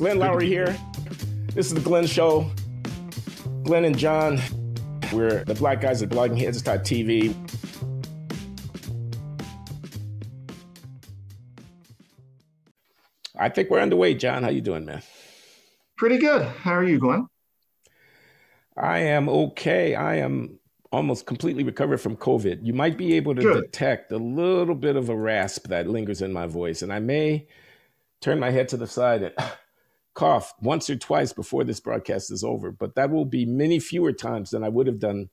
Glenn Loury here. This is the Glenn Show. Glenn and John, we're the black guys at bloggingheads.tv. I think we're underway, John. How you doing, man? Pretty good. How are you, Glenn? I am okay. I am almost completely recovered from COVID. You might be able to Good. detect a little bit of a rasp that lingers in my voice, and I may turn my head to the side and cough once or twice before this broadcast is over, but that will be many fewer times than I would have done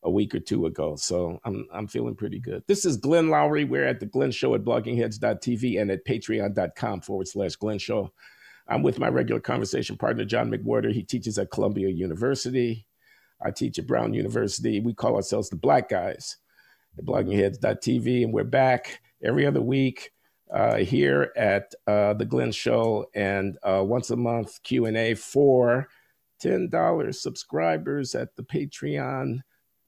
a week or two ago. So I'm feeling pretty good. This is Glenn Loury. We're at the Glenn Show at bloggingheads.tv and at patreon.com/Glenn Show. I'm with my regular conversation partner, John McWhorter. He teaches at Columbia University. I teach at Brown University. We call ourselves the Black Guys at bloggingheads.tv, and we're back every other week here at the Glenn Show, and once a month Q&A for $10 subscribers at the Patreon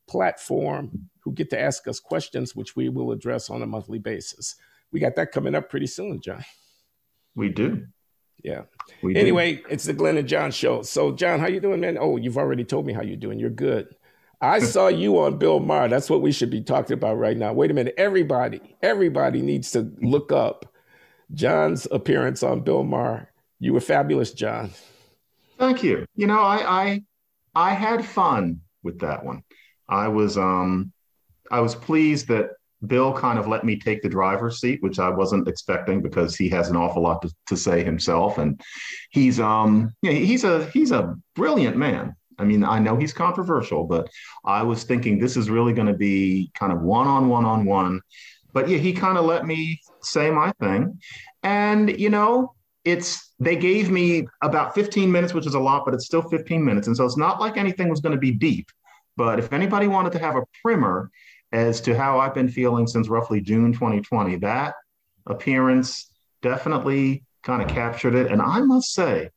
platform who get to ask us questions, which we will address on a monthly basis. We got that coming up pretty soon, John. We do. Yeah. We anyway, do. It's the Glenn and John Show. So, John, how you doing, man? Oh, you've already told me how you're doing. You're good. I saw you on Bill Maher. That's what we should be talking about right now. Wait a minute. Everybody needs to look up John's appearance on Bill Maher. You were fabulous, John. Thank you. You know, I had fun with that one. I was pleased that Bill kind of let me take the driver's seat, which I wasn't expecting because he has an awful lot to say himself, and he's a brilliant man. I mean, I know he's controversial, but I was thinking this is really going to be kind of one-on-one. But yeah, he kind of let me say my thing. And, you know, they gave me about 15 minutes, which is a lot, but it's still 15 minutes. And so it's not like anything was going to be deep. But if anybody wanted to have a primer as to how I've been feeling since roughly June 2020, that appearance definitely kind of captured it. And I must say,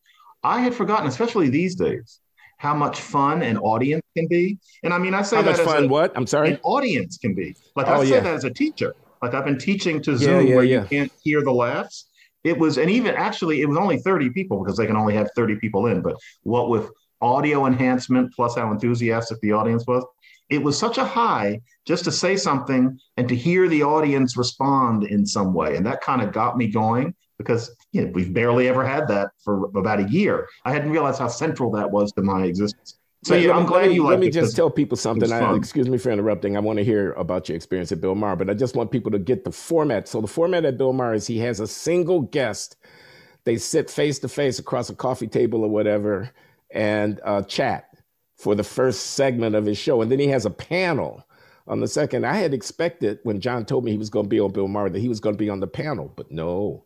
I had forgotten, especially these days, how much fun an audience can be. And I mean, I say how that much as fun, what? I'm sorry? An audience can be. Like Oh, I say yeah. that as a teacher. Like I've been teaching to Zoom where you can't hear the laughs. It was, and even actually, it was only 30 people because they can only have 30 people in. But what with audio enhancement, plus how enthusiastic the audience was, it was such a high just to say something and to hear the audience respond in some way. And that kind of got me going because we've barely ever had that for about a year. I hadn't realized how central that was to my existence. So I'm glad you liked it. Let me just tell people something. Excuse me for interrupting. I want to hear about your experience at Bill Maher, but I just want people to get the format. So the format at Bill Maher is he has a single guest. They sit face to face across a coffee table or whatever and chat for the first segment of his show. And then he has a panel on the second. I had expected when John told me he was going to be on Bill Maher that he was going to be on the panel, but no.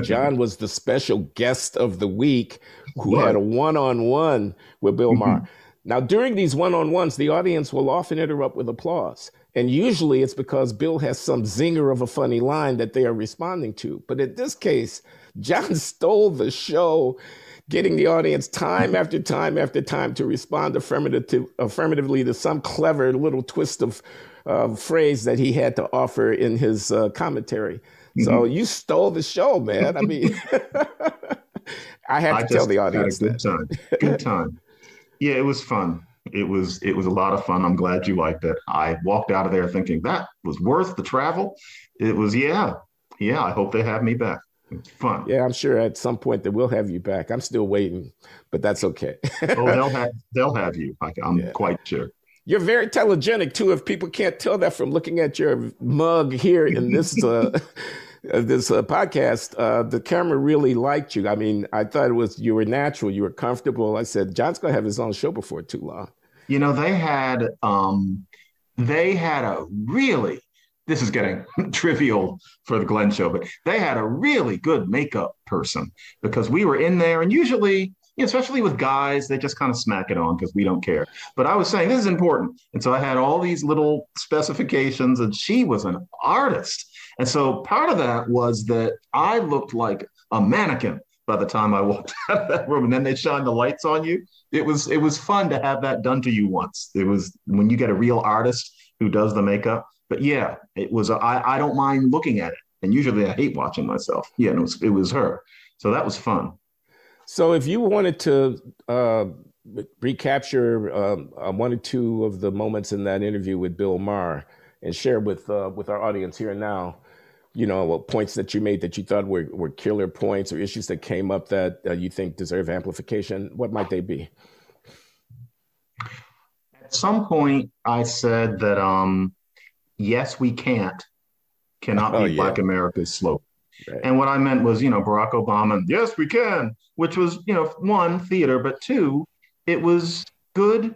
John was the special guest of the week who had a one-on-one with Bill Maher. Now, during these one-on-ones, the audience will often interrupt with applause. And usually it's because Bill has some zinger of a funny line that they are responding to. But in this case, John stole the show, getting the audience time after time after time to respond affirmatively to some clever little twist of phrase that he had to offer in his commentary. So you stole the show, man. I mean, I had to tell the audience that. Good time. Yeah, it was fun. It was a lot of fun. I'm glad you liked it. I walked out of there thinking that was worth the travel. It was, yeah. I hope they have me back. It's fun. Yeah, I'm sure at some point they will have you back. I'm still waiting, but that's okay. Oh, they'll have you. I'm quite sure. You're very telegenic too. If people can't tell that from looking at your mug here in this this podcast, the camera really liked you. I mean, I thought you were natural. You were comfortable. I said, John's going to have his own show before too long. You know, they had a really, this is getting trivial for the Glenn Show, but they had a really good makeup person because we were in there and usually, especially with guys, they just kind of smack it on because we don't care. But I was saying, this is important. And so I had all these little specifications and she was an artist. And so part of that was that I looked like a mannequin by the time I walked out of that room, and then they shine the lights on you. It was fun to have that done to you once. It was when you get a real artist who does the makeup. But yeah, it was. I don't mind looking at it, and usually I hate watching myself. Yeah, it was her. So that was fun. So if you wanted to recapture one or two of the moments in that interview with Bill Maher and share with our audience here and now, points that you made that you thought were killer points or issues that came up that you think deserve amplification, what might they be? At some point, I said that yes, we cannot Oh be yeah, Black America's slogan. right. And what I meant was, Barack Obama, yes, we can, which was, one, theater, but two, it was good,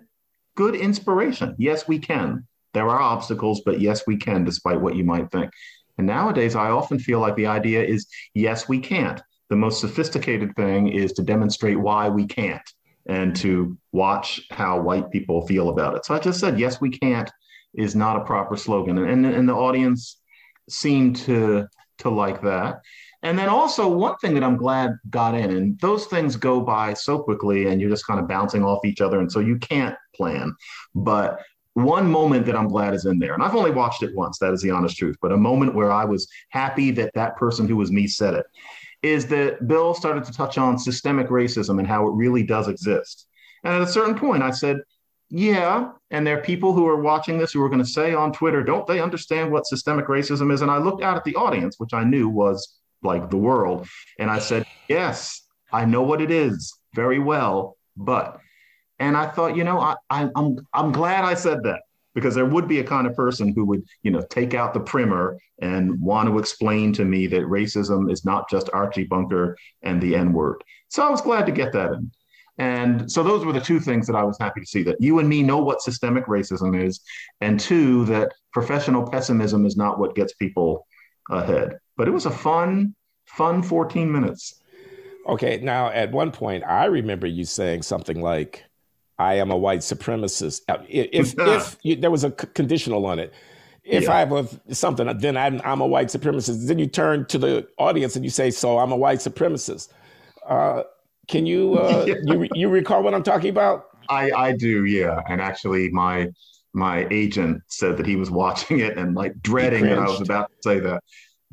good inspiration. Yes, we can. There are obstacles, but yes, we can, despite what you might think. And nowadays, I often feel like the idea is, yes, we can't. The most sophisticated thing is to demonstrate why we can't and to watch how white people feel about it. So I just said, yes, we can't is not a proper slogan. And the audience seemed to like that. And then also one thing that I'm glad got in, and those things go by so quickly and you're just kind of bouncing off each other. And so you can't plan. But one moment that I'm glad is in there, and I've only watched it once, that is the honest truth, but a moment where I was happy that that person who was me said it, is that Bill started to touch on systemic racism and how it really does exist. And at a certain point, I said, yeah, and there are people who are watching this who are going to say on Twitter, don't they understand what systemic racism is? And I looked out at the audience, which I knew was like the world, and I said, yes, I know what it is very well, but, and I thought, I'm glad I said that because there would be a kind of person who would, take out the primer and want to explain to me that racism is not just Archie Bunker and the N word. So I was glad to get that in. And so those were the two things that I was happy to see, that you and me know what systemic racism is, and two, that professional pessimism is not what gets people ahead. But it was a fun 14 minutes. Okay, now at one point, I remember you saying something like, I am a white supremacist. If there was a conditional on it, if I have something, then I'm a white supremacist. Then you turn to the audience and you say, so I'm a white supremacist. Can you you recall what I'm talking about? I do, yeah. And actually, my agent said that he was watching it and like dreading that I was about to say that.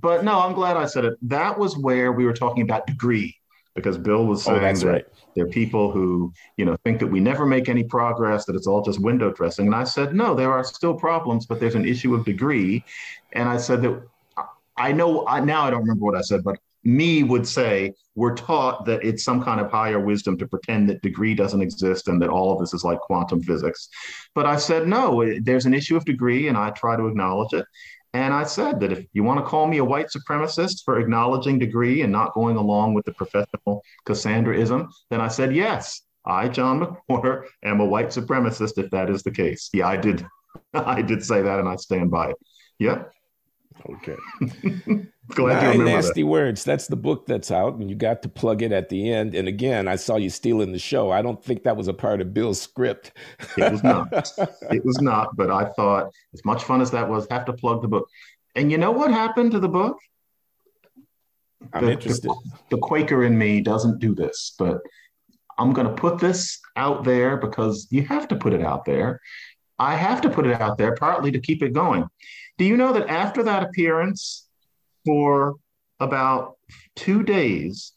But no, I'm glad I said it. That was where we were talking about degree, because Bill was saying that right. There are people who, think that we never make any progress, that it's all just window dressing. And I said, no, there are still problems, but there's an issue of degree. And I said that now I don't remember what I said, but me would say we're taught that it's some kind of higher wisdom to pretend that degree doesn't exist and that all of this is like quantum physics. But I said, no, there's an issue of degree, and I try to acknowledge it. And I said that if you want to call me a white supremacist for acknowledging degree and not going along with the professional Cassandraism, then I said, yes, I, John McWhorter, am a white supremacist if that is the case. Yeah, I did. I did say that, and I stand by it. Yeah. Okay. Glad you remember Nasty Words. That's the book that's out, and you got to plug it at the end. And again, I saw you stealing the show. I don't think that was a part of Bill's script. It was not. It was not. But I thought, as much fun as that was, have to plug the book. And you know what happened to the book? I'm interested. The Quaker in me doesn't do this, but I'm going to put this out there because you have to put it out there. I have to put it out there partly to keep it going. Do you know that after that appearance, for about 2 days,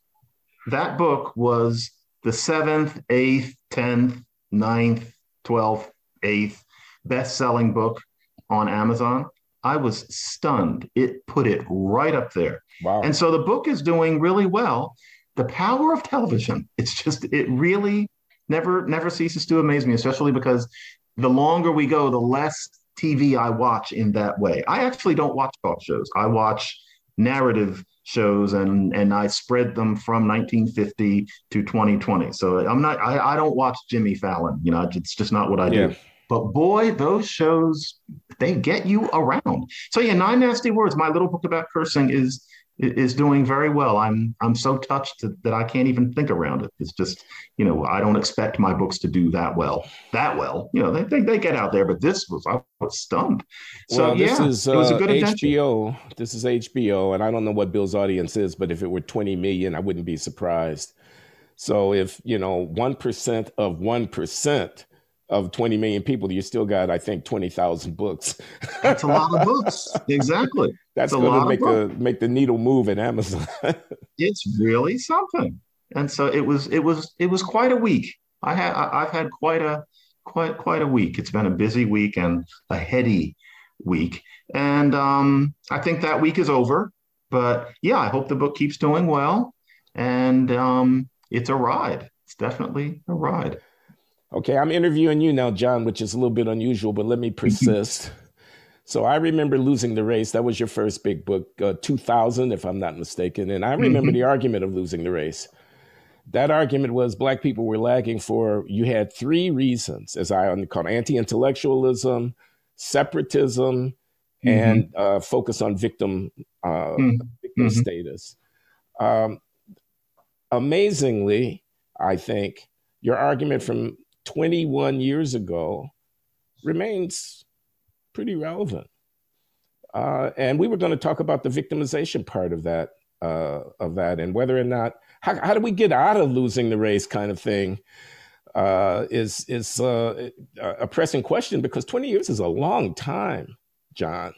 that book was the 7th, 8th, 10th, 9th, 12th, 8th best-selling book on Amazon? I was stunned. It put it right up there. Wow. And so the book is doing really well. The power of television, it really never ceases to amaze me, especially because the longer we go, the less TV I watch in that way. I actually don't watch talk shows. I watch narrative shows, and I spread them from 1950 to 2020. So I don't watch Jimmy Fallon. It's just not what I do. But boy, those shows, they get you around. So yeah, 9 Nasty Words, my little book about cursing is doing very well. I'm so touched that I can't even think around it. It's just, I don't expect my books to do that well. They get out there, but I was stunned. So well, this is it was a good HBO. adventure. This is HBO, and I don't know what Bill's audience is, but if it were 20 million, I wouldn't be surprised. So if 1% of 1% of 20 million people, you still got, I think, 20,000 books. That's a lot of books. Exactly. That's going to make the needle move at Amazon. It's really something. And so it was quite a week. I've had quite a week. It's been a busy week and a heady week. And I think that week is over. But yeah, I hope the book keeps doing well. And it's a ride. It's definitely a ride. Okay, I'm interviewing you now, John, which is a little bit unusual, but let me persist. So I remember Losing the Race. That was your first big book, 2000, if I'm not mistaken. And I remember the argument of Losing the Race. That argument was Black people were lagging for, you had three reasons, as I call it, anti-intellectualism, separatism, and focus on victim status. Amazingly, I think your argument from 21 years ago remains pretty relevant. And we were going to talk about the victimization part of that, and whether or not, how do we get out of losing the race kind of thing is a pressing question, because 20 years is a long time, John.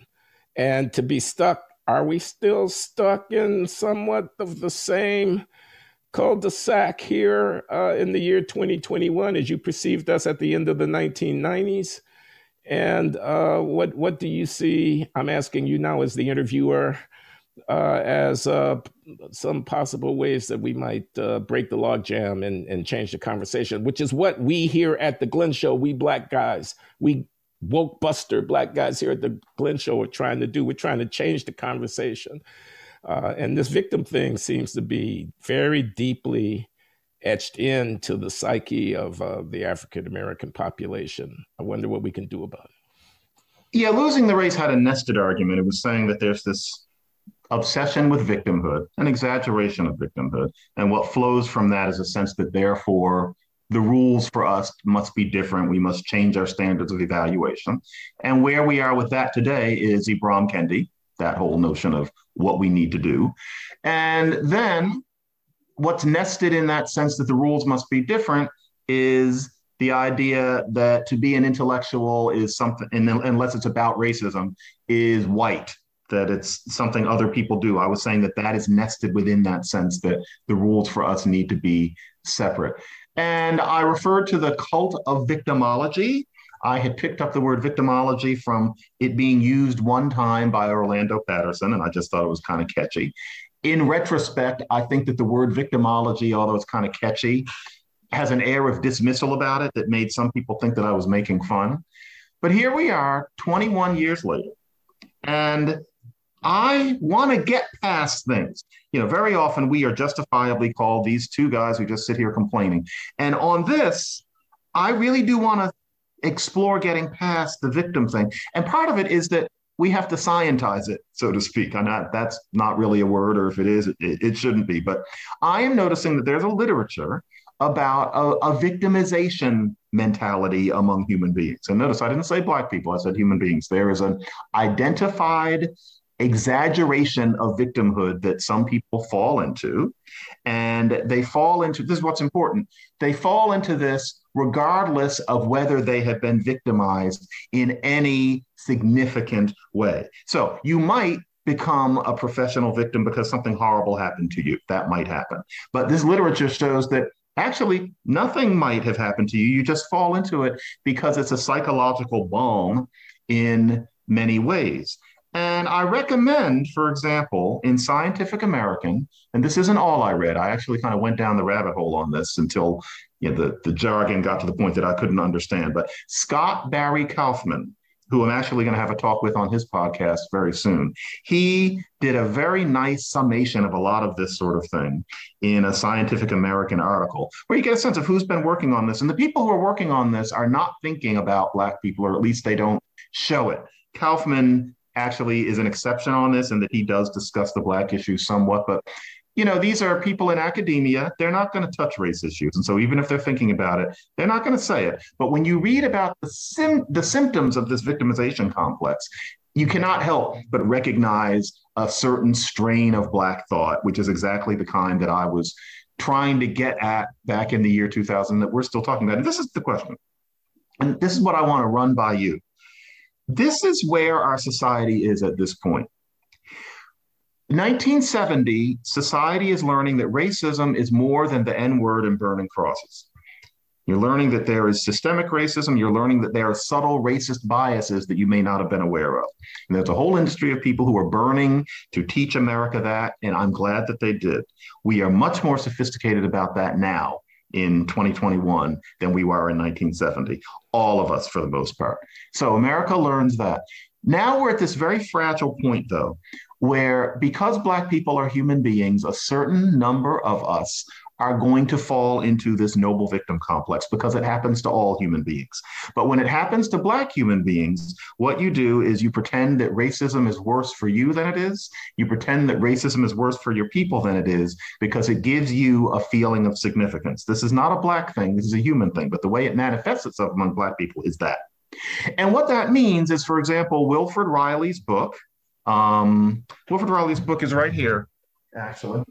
And to be stuck, are we still stuck in somewhat of the same cul-de-sac here in the year 2021 as you perceived us at the end of the 1990s? And what do you see, I'm asking you now as the interviewer, as some possible ways that we might break the logjam and change the conversation, which is what we here at the Glenn Show, we Black guys, we woke buster Black guys here at the Glenn Show are trying to do. We're trying to change the conversation. And this victim thing seems to be very deeply etched into the psyche of the African-American population. I wonder what we can do about it. Yeah, Losing the Race had a nested argument. It was saying that there's this obsession with victimhood, an exaggeration of victimhood. And what flows from that is a sense that therefore the rules for us must be different. We must change our standards of evaluation. And where we are with that today is Ibram Kendi, that whole notion of what we need to do. And then what's nested in that sense that the rules must be different is the idea that to be an intellectual is something, unless it's about racism, is white, that it's something other people do. I was saying that that is nested within that sense that the rules for us need to be separate. And I referred to the cult of victimology. I had picked up the word victimology from it being used one time by Orlando Patterson, and I just thought it was kind of catchy. In retrospect, I think that the word victimology, although it's kind of catchy, has an air of dismissal about it that made some people think that I was making fun. But here we are, 21 years later, and I want to get past things. You know, very often we are justifiably called these two guys who just sit here complaining. And on this, I really do want to explore getting past the victim thing. And part of it is that we have to scientize it, so to speak. That's not really a word, or if it is, it shouldn't be. But I am noticing that there's a literature about a victimization mentality among human beings. And notice I didn't say Black people, I said human beings. There is an identified exaggeration of victimhood that some people fall into. And they fall into, this is what's important, they fall into this regardless of whether they have been victimized in any significant way. So you might become a professional victim because something horrible happened to you. That might happen. But this literature shows that actually nothing might have happened to you. You just fall into it because it's a psychological balm in many ways. And I recommend, for example, in Scientific American, and this isn't all I read, I actually kind of went down the rabbit hole on this until the jargon got to the point that I couldn't understand. But Scott Barry Kaufman, who I'm actually going to have a talk with on his podcast very soon, he did a very nice summation of a lot of this sort of thing in a Scientific American article, where you get a sense of who's been working on this. And the people who are working on this are not thinking about Black people, or at least they don't show it. Kaufman actually is an exception on this, and that he does discuss the Black issue somewhat. But, these are people in academia. They're not going to touch race issues. And so even if they're thinking about it, they're not going to say it. But when you read about the symptoms of this victimization complex, you cannot help but recognize a certain strain of Black thought, which is exactly the kind that I was trying to get at back in the year 2000 that we're still talking about. And this is the question. And this is what I want to run by you. This is where our society is at this point. 1970, society is learning that racism is more than the N word and burning crosses. You're learning that there is systemic racism. You're learning that there are subtle racist biases that you may not have been aware of. And there's a whole industry of people who are burning to teach America that, and I'm glad that they did. We are much more sophisticated about that now in 2021 than we were in 1970. All of us, for the most part. So America learns that. Now we're at this very fragile point, though, where because Black people are human beings, a certain number of us are going to fall into this noble victim complex because it happens to all human beings. But when it happens to Black human beings, what you do is you pretend that racism is worse for you than it is. You pretend that racism is worse for your people than it is because it gives you a feeling of significance. This is not a Black thing, this is a human thing, but the way it manifests itself among Black people is that. And what that means is, for example, Wilfred Riley's book. Wilfred Riley's book is right here, actually.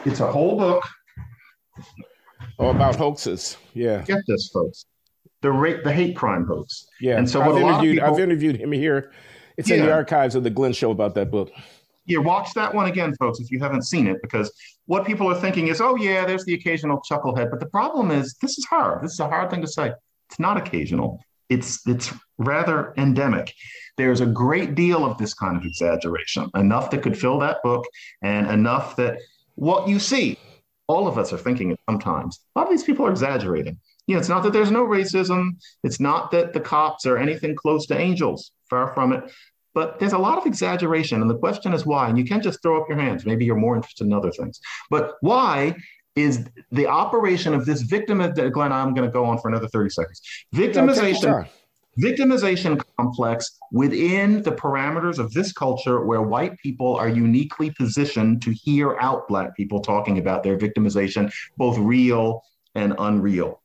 It's a whole book. Oh, about hoaxes. Yeah. Get this, folks. The hate crime hoax. Yeah. And so I've interviewed him here. It's in the archives of the Glenn Show about that book. Yeah, watch that one again, folks, if you haven't seen it, because what people are thinking is, oh, yeah, there's the occasional chucklehead. But the problem is, this is hard. This is a hard thing to say. It's not occasional. It's rather endemic. There's a great deal of this kind of exaggeration, enough that could fill that book and enough that what you see, all of us are thinking it sometimes. A lot of these people are exaggerating. It's not that there's no racism. It's not that the cops are anything close to angels. Far from it. But there's a lot of exaggeration. And the question is why? And you can't just throw up your hands. Maybe you're more interested in other things. But why is the operation of this Glenn, I'm going to go on for another 30 seconds. Victimization complex within the parameters of this culture where white people are uniquely positioned to hear out Black people talking about their victimization, both real and unreal.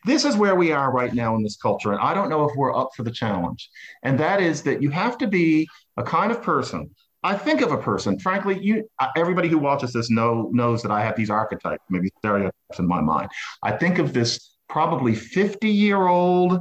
This is where we are right now in this culture. And I don't know if we're up for the challenge. And that is that you have to be a kind of person. I think of a person, frankly, everybody who watches this knows that I have these archetypes, maybe stereotypes in my mind. I think of this probably 50-year-old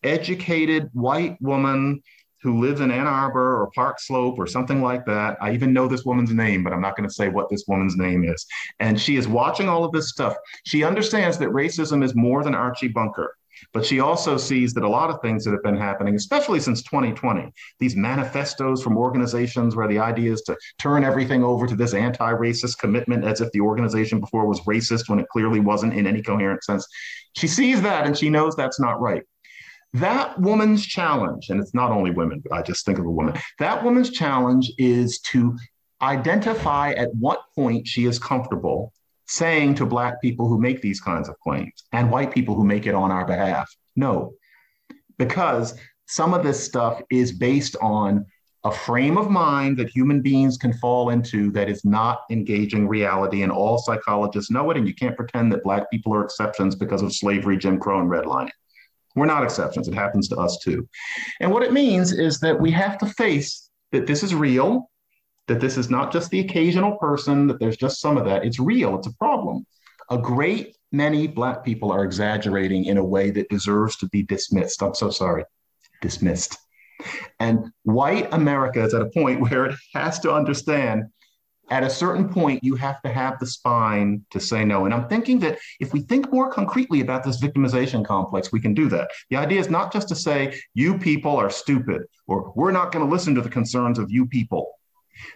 educated white woman who lives in Ann Arbor or Park Slope or something like that. I even know this woman's name, but I'm not going to say what this woman's name is. And she is watching all of this stuff. She understands that racism is more than Archie Bunker, but she also sees that a lot of things that have been happening, especially since 2020, these manifestos from organizations where the idea is to turn everything over to this anti-racist commitment as if the organization before was racist when it clearly wasn't in any coherent sense. She sees that and she knows that's not right. That woman's challenge, and it's not only women, but I just think of a woman, that woman's challenge is to identify at what point she is comfortable saying to Black people who make these kinds of claims and white people who make it on our behalf, no, because some of this stuff is based on a frame of mind that human beings can fall into that is not engaging reality, and all psychologists know it, and you can't pretend that Black people are exceptions because of slavery, Jim Crow, and redlining. We're not exceptions. It happens to us too. And what it means is that we have to face that this is real, that this is not just the occasional person, that there's just some of that. It's real. It's a problem. A great many Black people are exaggerating in a way that deserves to be dismissed. I'm so sorry. Dismissed. And white America is at a point where it has to understand at a certain point, you have to have the spine to say no. And I'm thinking that if we think more concretely about this victimization complex, we can do that. The idea is not just to say, you people are stupid, or we're not going to listen to the concerns of you people.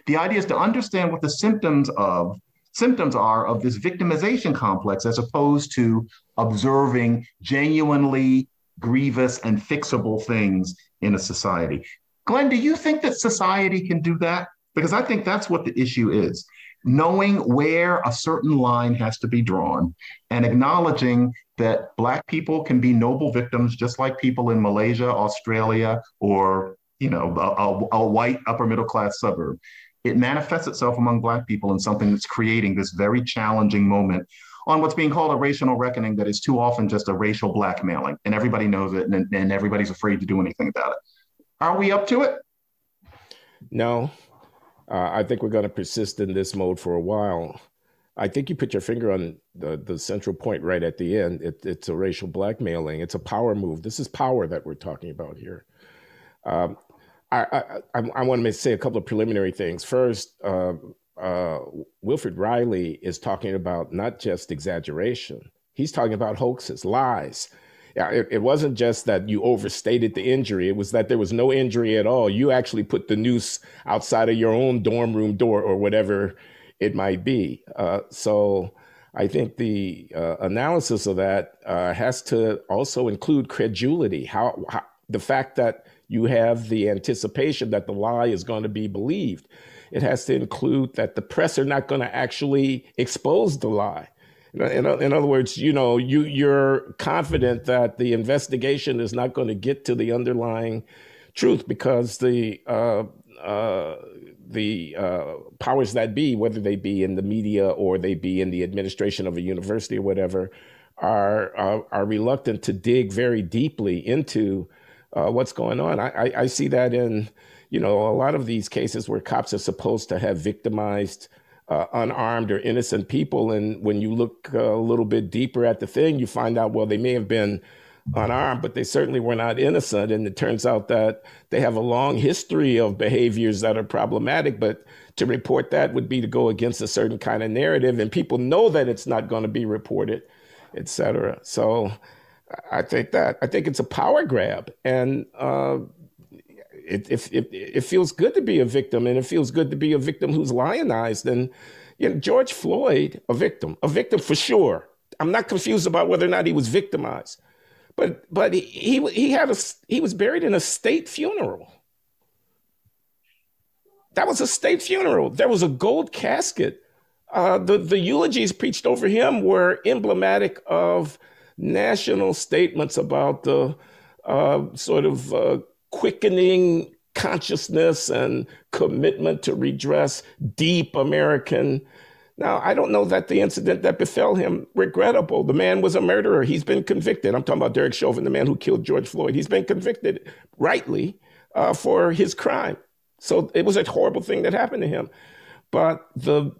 The idea is to understand what the symptoms are of this victimization complex, as opposed to observing genuinely grievous and fixable things in a society. Glenn, do you think that society can do that? Because I think that's what the issue is. Knowing where a certain line has to be drawn and acknowledging that Black people can be noble victims, just like people in Malaysia, Australia, or a white upper middle class suburb. It manifests itself among Black people in something that's creating this very challenging moment on what's being called a racial reckoning that is too often just a racial blackmailing. And everybody knows it, and everybody's afraid to do anything about it. Are we up to it? No. I think we're going to persist in this mode for a while. I think you put your finger on the central point right at the end. It's a racial blackmailing. It's a power move. This is power that we're talking about here. I want to say a couple of preliminary things. First, Wilfred Riley is talking about not just exaggeration. He's talking about hoaxes, lies. Yeah, it wasn't just that you overstated the injury. It was that there was no injury at all. You actually put the noose outside of your own dorm room door or whatever it might be. So I think the analysis of that has to also include credulity. How the fact that you have the anticipation that the lie is going to be believed. It has to include that the press are not going to actually expose the lie. In other words, you're confident that the investigation is not going to get to the underlying truth because the powers that be, whether they be in the media or they be in the administration of a university or whatever, are reluctant to dig very deeply into what's going on. I see that in a lot of these cases where cops are supposed to have victimized unarmed or innocent people. And when you look a little bit deeper at the thing, you find out, well, they may have been unarmed, but they certainly were not innocent. And it turns out that they have a long history of behaviors that are problematic. But to report that would be to go against a certain kind of narrative. And people know that it's not going to be reported, et cetera. So I think it's a power grab. And it feels good to be a victim, and it feels good to be a victim who's lionized. And George Floyd, a victim for sure. I'm not confused about whether or not he was victimized, but he was buried in a state funeral. That was a state funeral. There was a gold casket. The eulogies preached over him were emblematic of national statements about the sort of quickening consciousness and commitment to redress deep American. Now, I don't know that the incident that befell him, regrettable. The man was a murderer. He's been convicted. I'm talking about Derek Chauvin, the man who killed George Floyd. He's been convicted rightly for his crime. So it was a horrible thing that happened to him. But the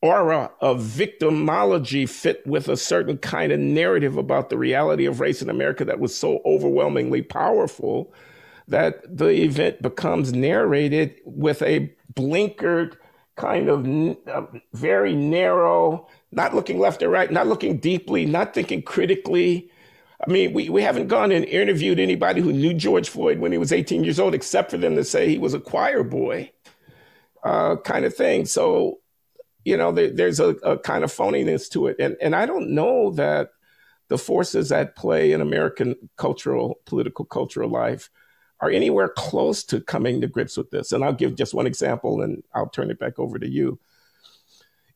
aura of victimology fit with a certain kind of narrative about the reality of race in America that was so overwhelmingly powerful that the event becomes narrated with a blinkered kind of very narrow, not looking left or right, not looking deeply, not thinking critically. I mean, we haven't gone and interviewed anybody who knew George Floyd when he was 18 years old, except for them to say he was a choir boy kind of thing. So, there's a kind of phoniness to it. And I don't know that the forces at play in American political cultural life are anywhere close to coming to grips with this. And I'll give just one example, and I'll turn it back over to you.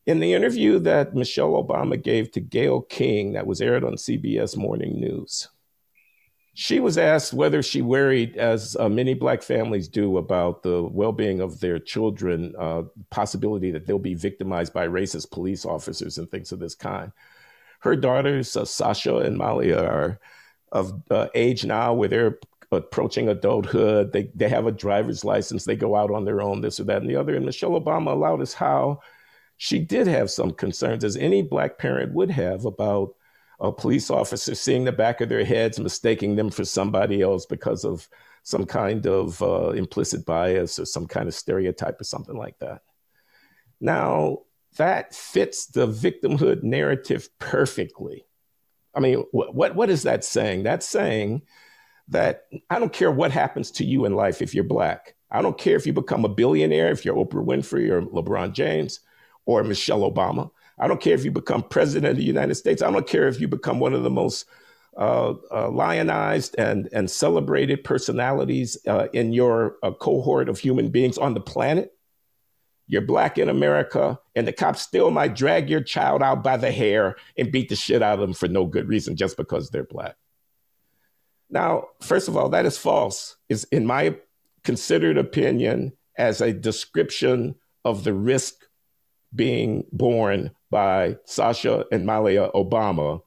In the interview that Michelle Obama gave to Gayle King that was aired on CBS Morning News, she was asked whether she worried, as many Black families do, about the well-being of their children, possibility that they'll be victimized by racist police officers and things of this kind. Her daughters, Sasha and Malia, are of age now where they're approaching adulthood. They have a driver's license. They go out on their own, this or that and the other. And Michelle Obama allowed us how she did have some concerns, as any Black parent would have, about a police officer seeing the back of their heads, mistaking them for somebody else because of some kind of implicit bias or some kind of stereotype or something like that. Now, that fits the victimhood narrative perfectly. I mean, what is that saying? That's saying that I don't care what happens to you in life if you're Black. I don't care if you become a billionaire, if you're Oprah Winfrey or LeBron James or Michelle Obama. I don't care if you become president of the United States. I don't care if you become one of the most lionized and celebrated personalities in your cohort of human beings on the planet. You're Black in America, and the cops still might drag your child out by the hair and beat the shit out of them for no good reason, just because they're Black. Now, first of all, that is false. It's, in my considered opinion, as a description of the risk being borne by Sasha and Malia Obama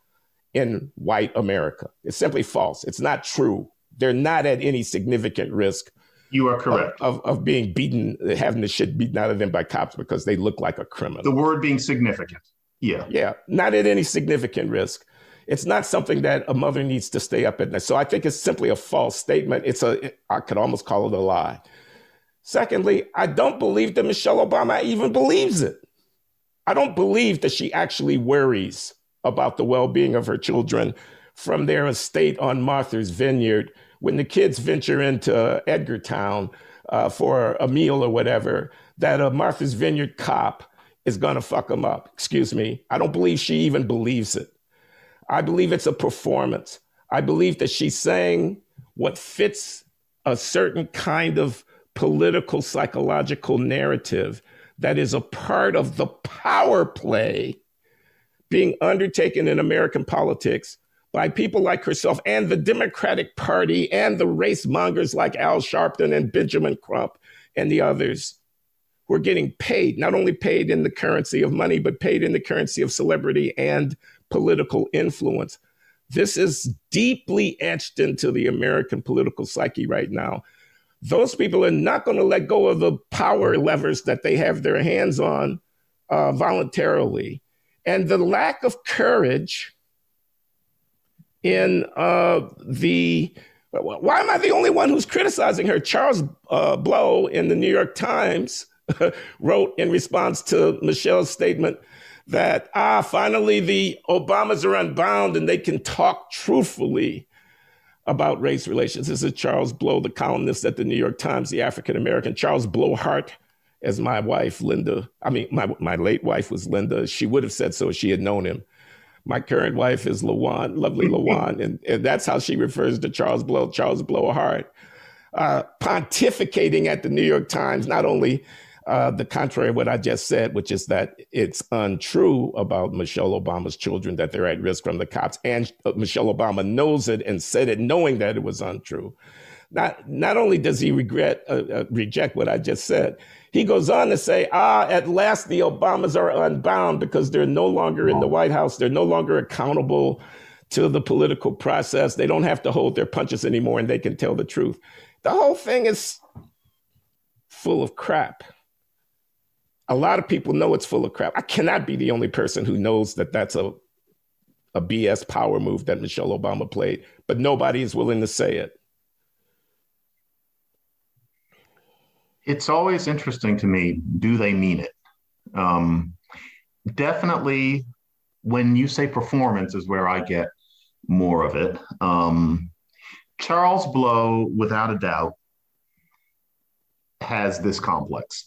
in white America. It's simply false. It's not true. They're not at any significant risk. You are correct. Of being beaten, having the shit beaten out of them by cops because they look like a criminal. The word being significant. Yeah. Yeah, not at any significant risk. It's not something that a mother needs to stay up at night. So I think it's simply a false statement. I could almost call it a lie. Secondly, I don't believe that Michelle Obama even believes it. I don't believe that she actually worries about the well-being of her children from their estate on Martha's Vineyard when the kids venture into Edgartown for a meal or whatever, that a Martha's Vineyard cop is going to fuck them up. Excuse me. I don't believe she even believes it. I believe it's a performance. I believe that she's saying what fits a certain kind of political, psychological narrative that is a part of the power play being undertaken in American politics by people like herself and the Democratic Party and the race mongers like Al Sharpton and Benjamin Crump and the others who are getting paid, not only paid in the currency of money, but paid in the currency of celebrity and political influence. This is deeply etched into the American political psyche right now. Those people are not going to let go of the power levers that they have their hands on voluntarily. And the lack of courage in why am I the only one who's criticizing her? Charles Blow in the New York Times wrote in response to Michelle's statement that, finally the Obamas are unbound and they can talk truthfully about race relations. This is Charles Blow, the columnist at the New York Times, the African-American. Charles Blowhart, as my wife, Linda, my late wife was Linda. She would have said so if she had known him. My current wife is LaJuan, lovely LaJuan, and that's how she refers to Charles Blow, Charles Blowhart, pontificating at the New York Times, not only the contrary of what I just said, which is that it's untrue about Michelle Obama's children, that they're at risk from the cops. And Michelle Obama knows it and said it knowing that it was untrue. Not only does he reject what I just said, he goes on to say, at last the Obamas are unbound because they're no longer in the White House. They're no longer accountable to the political process. They don't have to hold their punches anymore and they can tell the truth. The whole thing is full of crap. A lot of people know it's full of crap. I cannot be the only person who knows that that's a BS power move that Michelle Obama played, but nobody is willing to say it. It's always interesting to me, do they mean it? Definitely, when you say performance is where I get more of it. Charles Blow, without a doubt, has this complex.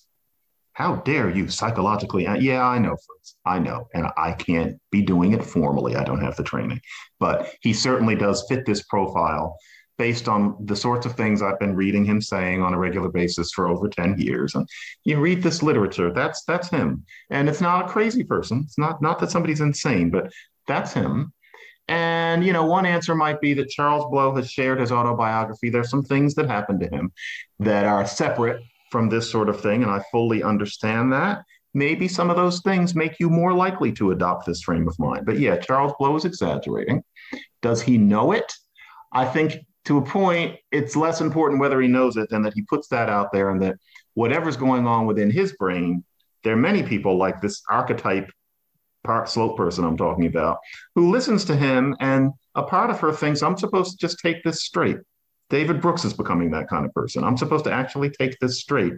How dare you psychologically? Yeah, I know, Fritz. I know. And I can't be doing it formally. I don't have the training. But he certainly does fit this profile based on the sorts of things I've been reading him saying on a regular basis for over 10 years. And you read this literature, that's him. And it's not a crazy person. It's not that somebody's insane, but that's him. And, one answer might be that Charles Blow has shared his autobiography. There's some things that happened to him that are separate from this sort of thing, and I fully understand that. Maybe some of those things make you more likely to adopt this frame of mind. But yeah, Charles Blow is exaggerating. Does he know it? I think to a point, it's less important whether he knows it than that he puts that out there and that whatever's going on within his brain, there are many people like this archetype slope person I'm talking about who listens to him, and a part of her thinks, I'm supposed to just take this straight. David Brooks is becoming that kind of person. I'm supposed to actually take this straight,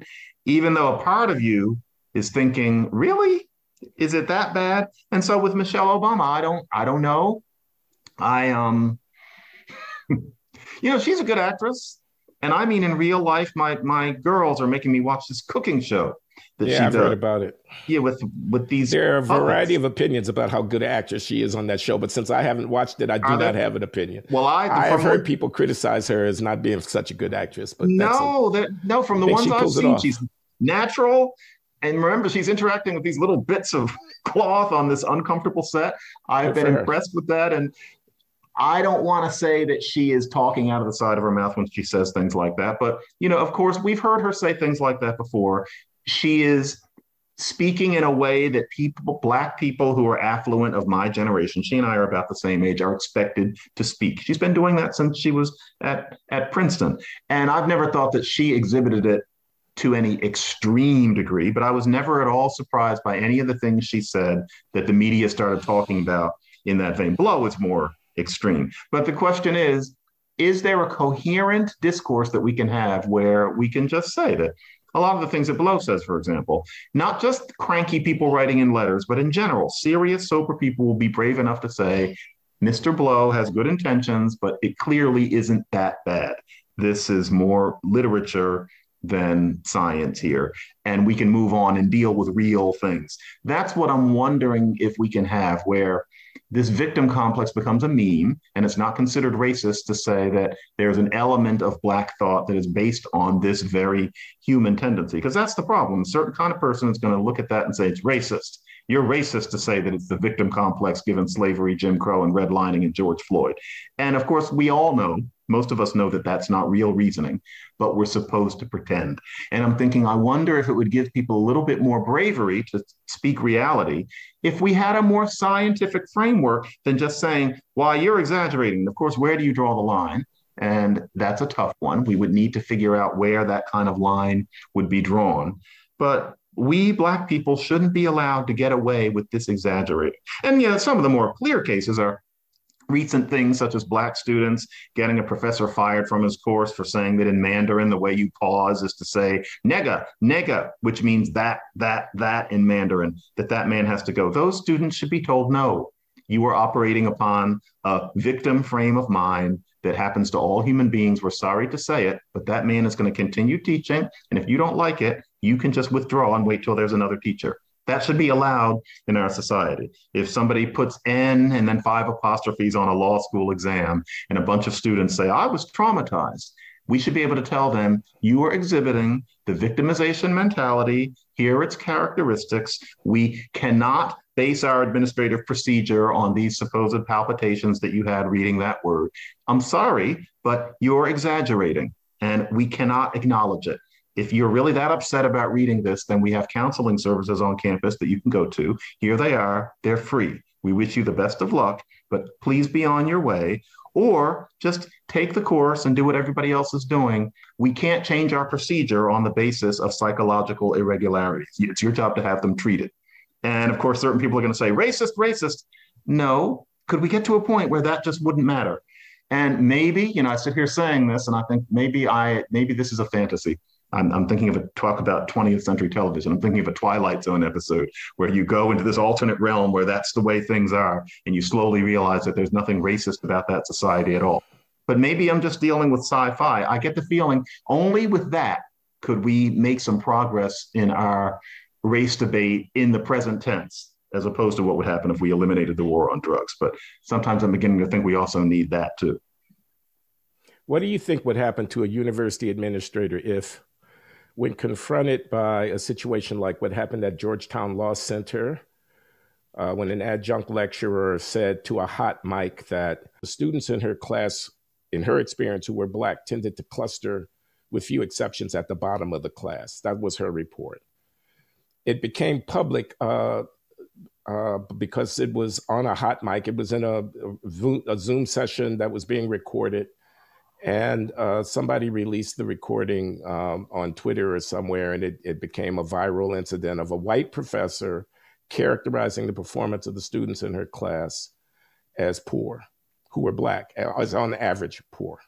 even though a part of you is thinking, really? Is it that bad? And so with Michelle Obama, I don't know. She's a good actress. And I mean, in real life, my girls are making me watch this cooking show that I've heard about it. Yeah, with these. There are a variety of opinions about how good an actress she is on that show, but since I haven't watched it, I do not have an opinion. Well, I have heard people criticize her as not being such a good actress, but no, from the ones I've seen, she's natural. And remember, she's interacting with these little bits of cloth on this uncomfortable set. I've been impressed with that. And I don't want to say that she is talking out of the side of her mouth when she says things like that. But, of course, we've heard her say things like that before. She is speaking in a way that Black people who are affluent of my generation, she and I are about the same age, are expected to speak. She's been doing that since she was at Princeton. And I've never thought that she exhibited it to any extreme degree, but I was never at all surprised by any of the things she said that the media started talking about in that vein. Blow is more extreme. But the question is there a coherent discourse that we can have where we can just say that, a lot of the things that Below says, for example, not just cranky people writing in letters, but in general, serious, sober people will be brave enough to say, Mr. Blow has good intentions, but it clearly isn't that bad. This is more literature than science here. And we can move on and deal with real things. That's what I'm wondering if we can have, where this victim complex becomes a meme, and it's not considered racist to say that there's an element of Black thought that is based on this very human tendency. Because that's the problem. A certain kind of person is going to look at that and say it's racist. You're racist to say that it's the victim complex given slavery, Jim Crow, and redlining and George Floyd. And of course, we all know, most of us know that that's not real reasoning, but we're supposed to pretend. And I'm thinking, I wonder if it would give people a little bit more bravery to speak reality if we had a more scientific framework than just saying, well, you're exaggerating. Of course, where do you draw the line? And that's a tough one. We would need to figure out where that kind of line would be drawn. But we Black people shouldn't be allowed to get away with this exaggerating. And yeah, some of the more clear cases are recent things such as Black students getting a professor fired from his course for saying that in Mandarin, the way you pause is to say nega, nega, which means that in Mandarin, that man has to go. Those students should be told, no, you are operating upon a victim frame of mind that happens to all human beings. We're sorry to say it, but that man is going to continue teaching. And if you don't like it, you can just withdraw and wait till there's another teacher. That should be allowed in our society. If somebody puts N and then 5 apostrophes on a law school exam and a bunch of students say, I was traumatized, we should be able to tell them, you are exhibiting the victimization mentality. Here are its characteristics. We cannot base our administrative procedure on these supposed palpitations that you had reading that word. I'm sorry, but you're exaggerating, and we cannot acknowledge it. If you're really that upset about reading this, then we have counseling services on campus that you can go to. Here they are. They're free. We wish you the best of luck, but please be on your way. Or just take the course and do what everybody else is doing. We can't change our procedure on the basis of psychological irregularities. It's your job to have them treated. And of course, certain people are going to say, racist, racist. No. Could we get to a point where that just wouldn't matter? And maybe, I sit here saying this, and I think maybe this is a fantasy. I'm thinking of a talk about 20th century television. I'm thinking of a Twilight Zone episode where you go into this alternate realm where that's the way things are, and you slowly realize that there's nothing racist about that society at all. But maybe I'm just dealing with sci-fi. I get the feeling only with that could we make some progress in our race debate in the present tense, as opposed to what would happen if we eliminated the war on drugs. But sometimes I'm beginning to think we also need that too. What do you think would happen to a university administrator if, when confronted by a situation like what happened at Georgetown Law Center, when an adjunct lecturer said to a hot mic that the students in her class, in her experience, who were Black, tended to cluster, with few exceptions, at the bottom of the class? That was her report. It became public because it was on a hot mic. It was in a Zoom session that was being recorded. And somebody released the recording on Twitter or somewhere, and it became a viral incident of a white professor characterizing the performance of the students in her class as poor, who were Black, as on average poor.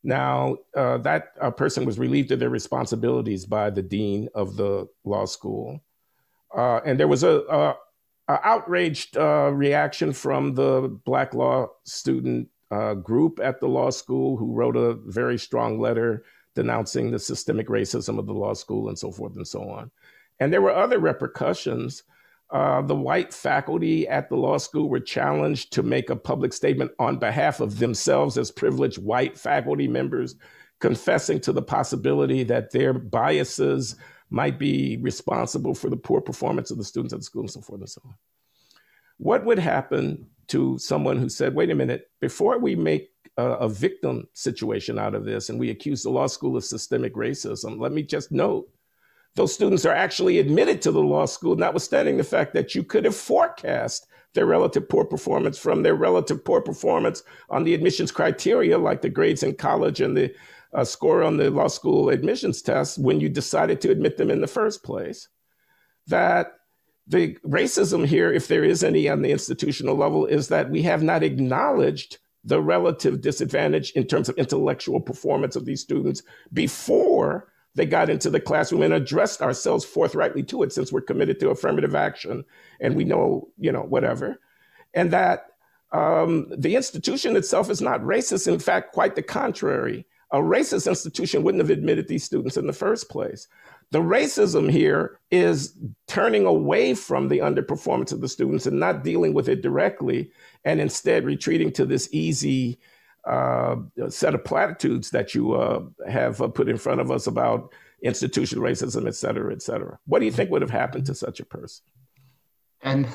Now, that person was relieved of their responsibilities by the dean of the law school. And there was a outraged reaction from the Black law student group at the law school, who wrote a very strong letter denouncing the systemic racism of the law school and so forth and so on. And there were other repercussions. The white faculty at the law school were challenged to make a public statement on behalf of themselves as privileged white faculty members, confessing to the possibility that their biases might be responsible for the poor performance of the students at the school and so forth and so on. What would happen to someone who said, wait a minute, before we make a victim situation out of this and we accuse the law school of systemic racism, let me just note, those students are actually admitted to the law school, notwithstanding the fact that you could have forecast their relative poor performance from their relative poor performance on the admissions criteria, like the grades in college and the score on the law school admissions test, when you decided to admit them in the first place. That the racism here, if there is any on the institutional level, is that we have not acknowledged the relative disadvantage in terms of intellectual performance of these students before they got into the classroom and addressed ourselves forthrightly to it, since we're committed to affirmative action and we know, whatever. And that the institution itself is not racist. In fact, quite the contrary. A racist institution wouldn't have admitted these students in the first place. The racism here is turning away from the underperformance of the students and not dealing with it directly, and instead retreating to this easy set of platitudes that you have put in front of us about institutional racism, et cetera, et cetera. What do you think would have happened to such a person? And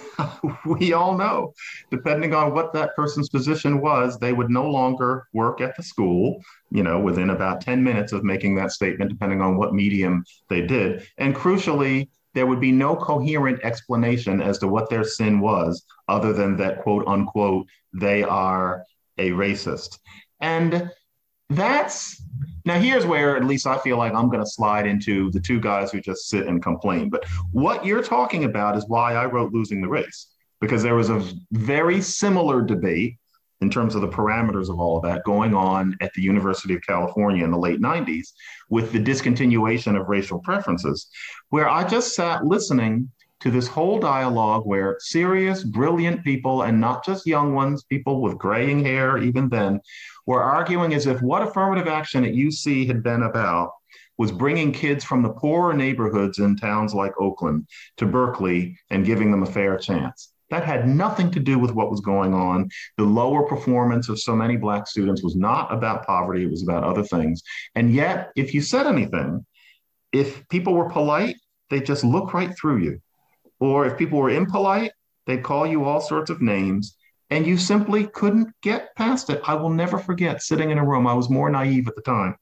we all know, depending on what that person's position was, they would no longer work at the school, within about 10 minutes of making that statement, depending on what medium they did. And crucially, there would be no coherent explanation as to what their sin was, other than that, quote unquote, they are a racist. And now here's where at least I feel like I'm going to slide into the two guys who just sit and complain. But what you're talking about is why I wrote Losing the Race, because there was a very similar debate in terms of the parameters of all of that going on at the University of California in the late 90s with the discontinuation of racial preferences, where I just sat listening to this whole dialogue where serious, brilliant people, and not just young ones, people with graying hair even then, were arguing as if what affirmative action at UC had been about was bringing kids from the poorer neighborhoods in towns like Oakland to Berkeley and giving them a fair chance. That had nothing to do with what was going on. The lower performance of so many Black students was not about poverty, it was about other things. And yet, if you said anything, if people were polite, they just look right through you. Or if people were impolite, they'd call you all sorts of names, and you simply couldn't get past it. I will never forget sitting in a room. I was more naive at the time.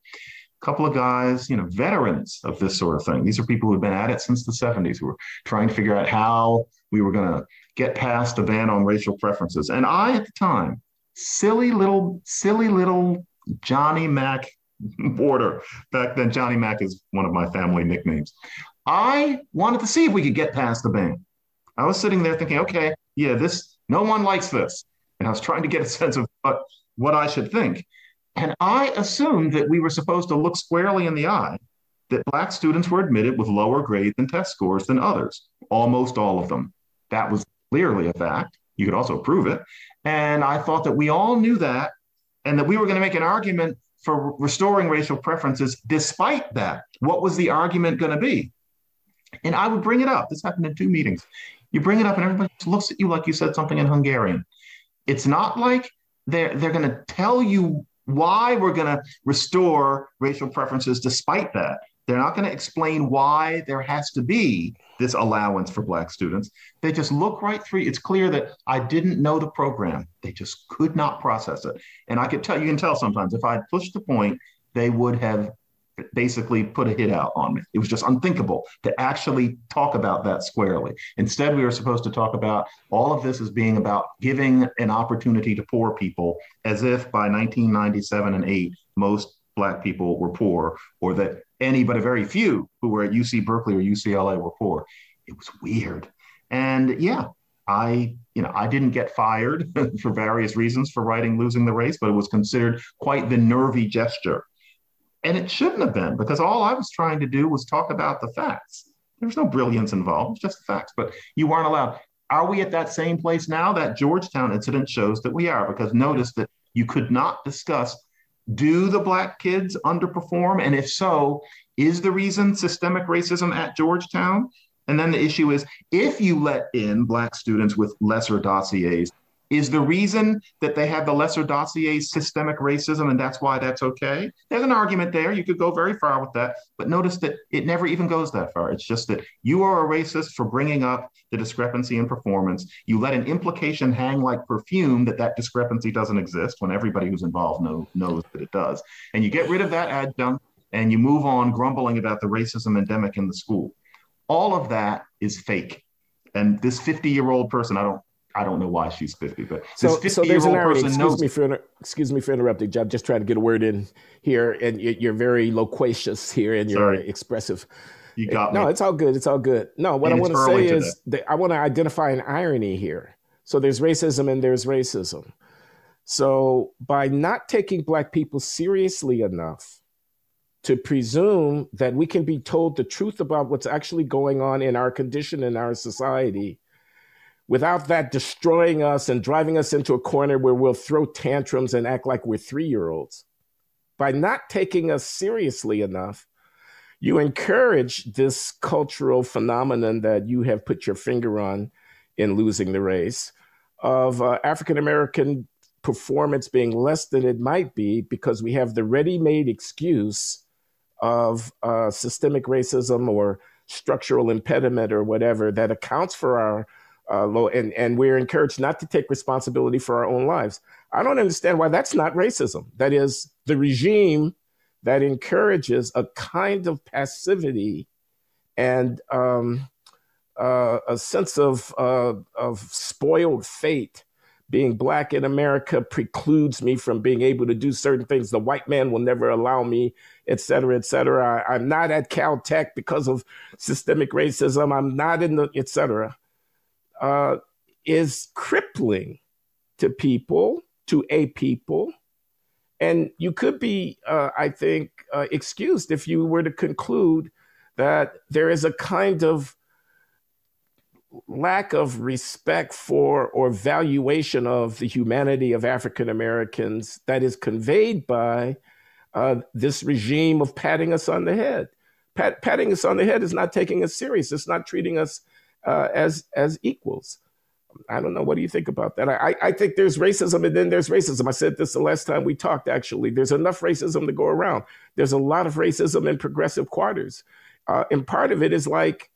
A couple of guys, veterans of this sort of thing. These are people who had been at it since the 70s, who were trying to figure out how we were going to get past the ban on racial preferences. And I, at the time, silly little Johnny McWhorter. Back then, Johnny Mac is one of my family nicknames. I wanted to see if we could get past the ban. I was sitting there thinking, okay, yeah, no one likes this. And I was trying to get a sense of what I should think. And I assumed that we were supposed to look squarely in the eye that Black students were admitted with lower grades and test scores than others, almost all of them. That was clearly a fact. You could also prove it. And I thought that we all knew that, and that we were going to make an argument for restoring racial preferences despite that. What was the argument going to be? And I would bring it up. This happened in 2 meetings. You bring it up and everybody looks at you like you said something in Hungarian. It's not like they're going to tell you why we're going to restore racial preferences despite that. They're not going to explain why there has to be this allowance for Black students. They just look right through. It's clear that I didn't know the program. They just could not process it. And you can tell sometimes if I had pushed the point, they would have basically put a hit out on me. It was just unthinkable to actually talk about that squarely. Instead, we were supposed to talk about all of this as being about giving an opportunity to poor people, as if by 1997 and 8, most Black people were poor, or that any but a very few who were at UC Berkeley or UCLA were poor. It was weird. And yeah, I didn't get fired for various reasons for writing Losing the Race, but it was considered quite the nervy gesture. And it shouldn't have been, because all I was trying to do was talk about the facts. There was no brilliance involved, it's just the facts, but you weren't allowed. Are we at that same place now? That Georgetown incident shows that we are, because notice that you could not discuss, do the Black kids underperform? And if so, is the reason systemic racism at Georgetown? And then the issue is, if you let in Black students with lesser dossiers, is the reason that they have the lesser dossiers systemic racism, and that's why that's okay? There's an argument there. You could go very far with that. But notice that it never even goes that far. It's just that you are a racist for bringing up the discrepancy in performance. You let an implication hang like perfume that discrepancy doesn't exist, when everybody who's involved knows that it does. And you get rid of that adjunct, and you move on grumbling about the racism endemic in the school. All of that is fake. And this 50-year-old person, I don't know why she's 50, but this 50-year-old person knows. Excuse me for interrupting, John. Just trying to get a word in here, and you're very loquacious here, and you're expressive. You got me. No, it's all good. It's all good. No, what I want to say is that I want to identify an irony here. So there's racism and there's racism. So by not taking Black people seriously enough, to presume that we can be told the truth about what's actually going on in our condition in our society without that destroying us and driving us into a corner where we'll throw tantrums and act like we're 3-year-olds. By not taking us seriously enough, you encourage this cultural phenomenon that you have put your finger on in Losing the Race of African-American performance being less than it might be because we have the ready-made excuse of systemic racism or structural impediment or whatever that accounts for our low, and we're encouraged not to take responsibility for our own lives. I don't understand why that's not racism. That is the regime that encourages a kind of passivity and a sense of spoiled fate. Being Black in America precludes me from being able to do certain things. The white man will never allow me, et cetera, et cetera. I'm not at Caltech because of systemic racism. I'm not in the, et cetera, is crippling to people, to a people. And you could be, I think, excused if you were to conclude that there is a kind of lack of respect for or valuation of the humanity of African Americans that is conveyed by this regime of patting us on the head. Patting us on the head is not taking us serious. It's not treating us as equals. I don't know. What do you think about that? I think there's racism and then there's racism. I said this the last time we talked, actually. There's enough racism to go around. There's a lot of racism in progressive quarters. And part of it is like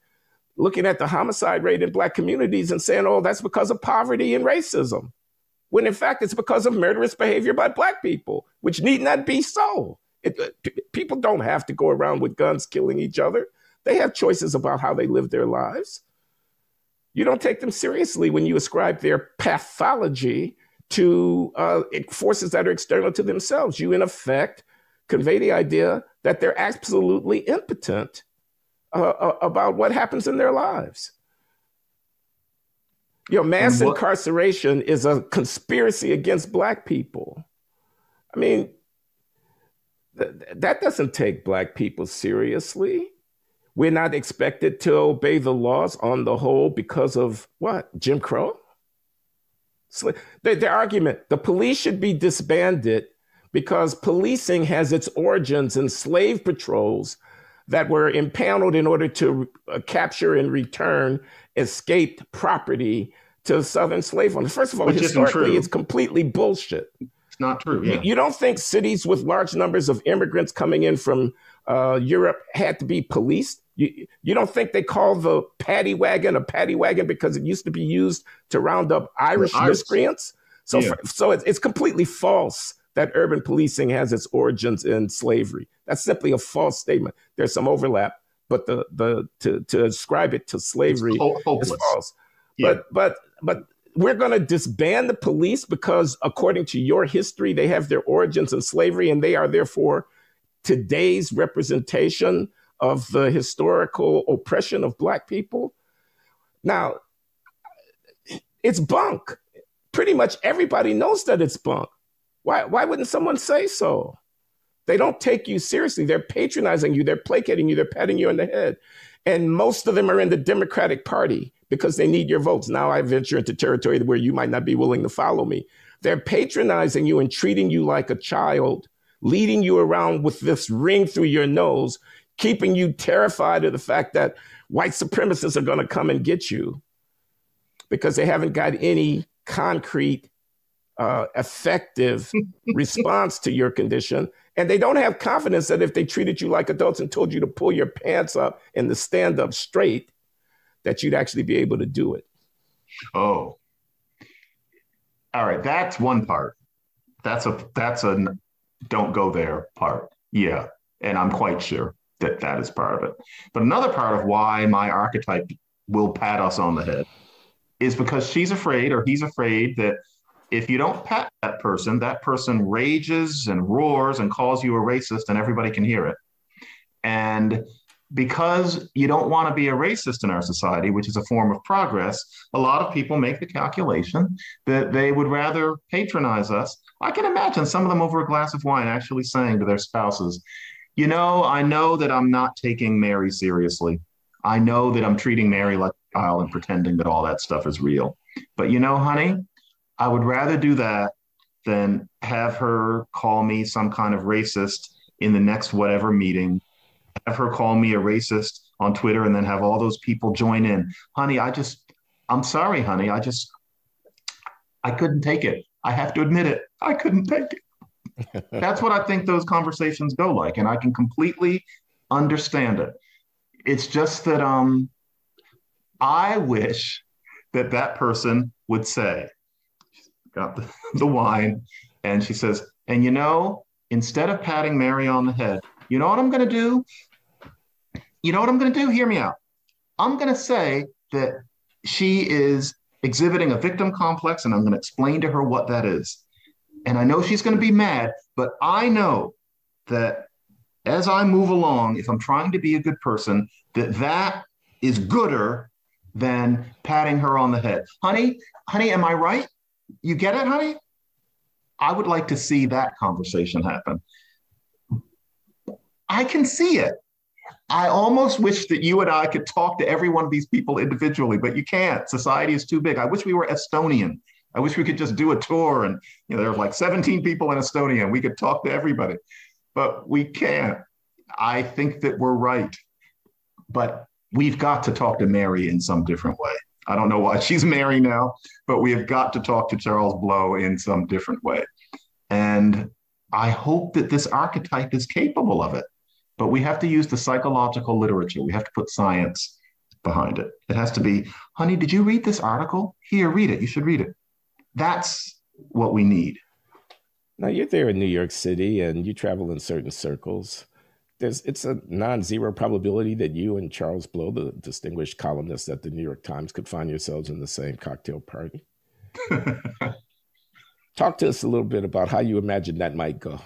looking at the homicide rate in Black communities and saying, oh, that's because of poverty and racism. When in fact, it's because of murderous behavior by Black people, which need not be so. People don't have to go around with guns killing each other. They have choices about how they live their lives. You don't take them seriously when you ascribe their pathology to forces that are external to themselves. You, in effect, convey the idea that they're absolutely impotent about what happens in their lives. You know, mass incarceration is a conspiracy against Black people. I mean, that doesn't take Black people seriously. We're not expected to obey the laws on the whole because of what? Jim Crow? So the argument, the police should be disbanded because policing has its origins in slave patrols that were impaneled in order to capture and return escaped property to Southern slave owners. First of all, historically, it's completely bullshit. It's not true. Yeah. You don't think cities with large numbers of immigrants coming in from Europe had to be policed? You don't think they call the paddy wagon a paddy wagon because it used to be used to round up Irish miscreants? So, yeah. So it's completely false that urban policing has its origins in slavery. That's simply a false statement. There's some overlap, but to ascribe it to slavery is false. Yeah. But we're going to disband the police because, according to your history, they have their origins in slavery, and they are therefore today's representation of the historical oppression of Black people. Now, it's bunk. Pretty much everybody knows that it's bunk. Why wouldn't someone say so? They don't take you seriously. They're patronizing you. They're placating you. They're patting you on the head. And most of them are in the Democratic Party because they need your votes. Now I venture into territory where you might not be willing to follow me. They're patronizing you and treating you like a child, leading you around with this ring through your nose, keeping you terrified of the fact that white supremacists are going to come and get you because they haven't got any concrete, effective response to your condition. And they don't have confidence that if they treated you like adults and told you to pull your pants up and to stand up straight, that you'd actually be able to do it. Oh, all right. That's one part. That's a don't go there part. Yeah. And I'm quite sure that is part of it. But another part of why my archetype will pat us on the head is because she's afraid or he's afraid that if you don't pat that person rages and roars and calls you a racist and everybody can hear it. And because you don't want to be a racist in our society, which is a form of progress, a lot of people make the calculation that they would rather patronize us. I can imagine some of them over a glass of wine actually saying to their spouses, You know, I know that I'm not taking Mary seriously. I know that I'm treating Mary like a child and pretending that all that stuff is real. But you know, honey, I would rather do that than have her call me some kind of racist in the next whatever meeting, have her call me a racist on Twitter, and then have all those people join in. Honey, I'm sorry, honey. I couldn't take it. I have to admit it. I couldn't take it. That's what I think those conversations go like, and I can completely understand it. It's just that I wish that that person would say, got the wine, and she says, and you know, instead of patting Mary on the head, you know what I'm going to do? You know what I'm going to do? Hear me out. I'm going to say that she is exhibiting a victim complex, and I'm going to explain to her what that is. And I know she's going to be mad, but I know that as I move along, if I'm trying to be a good person, that is gooder than patting her on the head. Honey, am I right? You get it, honey? I would like to see that conversation happen. I can see it. I almost wish that you and I could talk to every one of these people individually, but you can't. Society is too big. I wish we were Estonian. I wish we could just do a tour and there are like 17 people in Estonia and we could talk to everybody, but we can't. I think that we're right, but we've got to talk to Mary in some different way. I don't know why she's Mary now, but we have got to talk to Charles Blow in some different way. And I hope that this archetype is capable of it, but we have to use the psychological literature. We have to put science behind it. It has to be, honey, did you read this article? Here, read it. You should read it. That's what we need. Now, you're there in New York City and you travel in certain circles. It's a non-zero probability that you and Charles Blow, the distinguished columnist at the New York Times, could find yourselves in the same cocktail party. Talk to us a little bit about how you imagine that might go.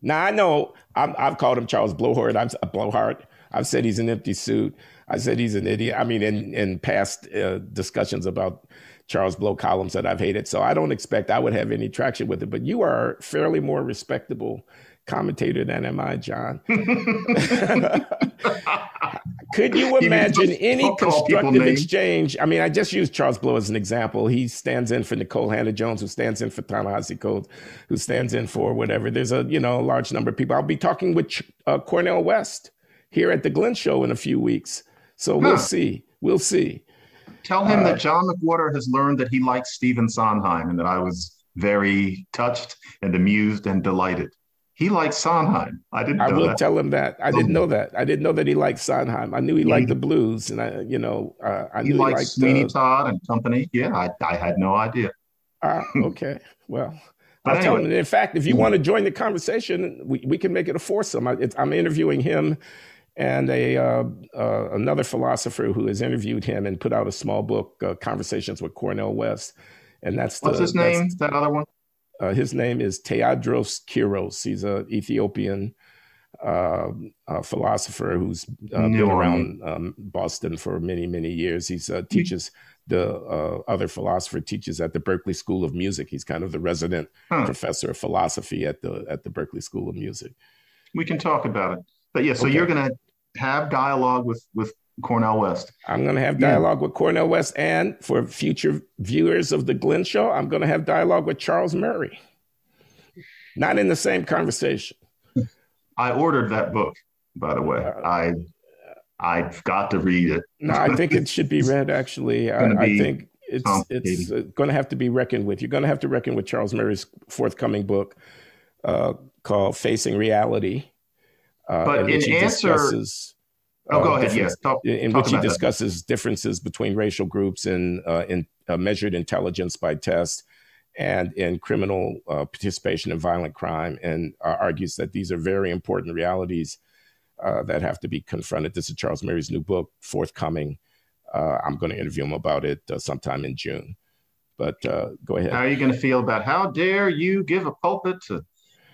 Now, I know I've called him Charles Blowhard. Blowhard. I've said he's an empty suit. I said he's an idiot. I mean, in past discussions about Charles Blow columns that I've hated. So I don't expect I would have any traction with it. But you are fairly more respectable commentator than am I, John. Could you imagine any constructive exchange? I mean, I just used Charles Blow as an example. He stands in for Nicole Hannah-Jones, who stands in for Ta-Nehisi Coates, who stands in for whatever. There's a large number of people. I'll be talking with Cornel West here at the Glenn Show in a few weeks. So we'll see. We'll see. Tell him that John McWhorter has learned that he likes Stephen Sondheim and that I was very touched and amused and delighted. He likes Sondheim. I didn't know that. I will tell him that. I didn't know that. I didn't know that he liked Sondheim. I knew he liked the blues, and I knew he liked Sweeney Todd and company. Yeah, I had no idea. Okay, well, I'll tell him. In fact, if you want to join the conversation, we can make it a foursome. I'm interviewing him and another philosopher who has interviewed him and put out a small book, Conversations with Cornel West, and that's what's his name? That other one. His name is Theodros Kiros. He's an Ethiopian philosopher who's been around Boston for many, many years. He teaches the other philosopher teaches at the Berklee School of Music. He's kind of the resident professor of philosophy at the Berklee School of Music. We can talk about it. But yeah, so you're going to have dialogue with Cornel West. I'm going to have dialogue with Cornel West, and for future viewers of the Glenn Show, I'm going to have dialogue with Charles Murray. Not in the same conversation. I ordered that book, by the way. I've got to read it. No, I think it should be read, actually. I think it's going to have to be reckoned with. You're going to have to reckon with Charles Murray's forthcoming book called Facing Reality. But in answer... go ahead. Yes. In which he discusses differences between racial groups in measured intelligence by test and in criminal participation in violent crime, and argues that these are very important realities that have to be confronted. This is Charles Murray's new book, forthcoming. I'm going to interview him about it sometime in June. But go ahead. How are you going to feel about how dare you give a pulpit to